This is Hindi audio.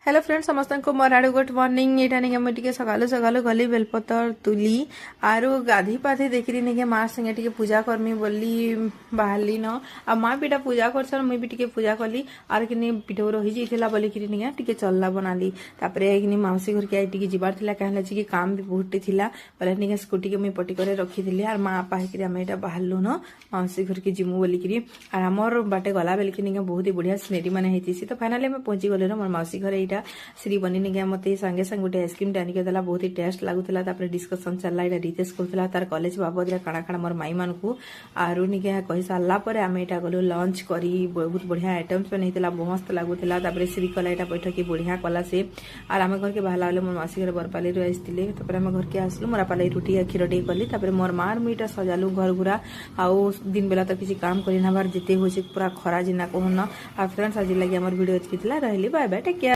हेलो फ्रेंड्स समस्त को मोर आड़ू गुड मॉर्निंग एटा निके मैं टिके सकालु सकालु गली बेलपतर तुली आरु गाधी पाधी देखिरी निके माँ संगे टिके पूजा करमी बोली बाहरली न आ माँ बेटा पूजा करसन मुई भी टिके पूजा कली आर किनी पिठो रही जाइथिला बोली किरी निके टिके चल्ला बनाली तापरे किनी माउसी घर के आई टिके जिबार थिला कहला कि काम भी बहुत थिला बोले निके स्कूटी के मुई पटी करे रखी दिली आर माँ आपा हेकरी हम एटा बाहरलु न माउसी घर के जिमु बोली किरी आर हमर बाटे गला बेल कि निके बहुत ही बढ़िया स्नेरी माने हेतिसी तो फाइनली मैं पहुंची गले न मोर माउसी घर एटा श्री बनी निके मते संगे संग गोटे आइसक्रीम टानी के देला बहुत ही टेस्ट लागुतला तापर डिस्कशन चलला एटा रितेश करथला तार कॉलेज बाबद रे काणा काणा मोर माई मान को आरु निके कहि सारला परे आमे एटा गलो लंच करी बहुत बढ़िया आइटम्स बनेतला मस्त लागुतला तापर श्री कला एटा बैठक की बढ़िया कला से आर आमे घर के बाहला वाले मोर मासी घर बरपाली रे आइसतिले तापर आमे घर के आसलु मोरा पाले रोटी खीर टे कली तापर मोर मार मीटा सजालु घर गुरा आउ दिन बेला तो किसी काम करी ना बार जेते होचे पूरा खरा जिना कहन आ फ्रेंड्स आज लगी हमर वीडियो अच्छी थिला रहली बाय बाय टेक केयर।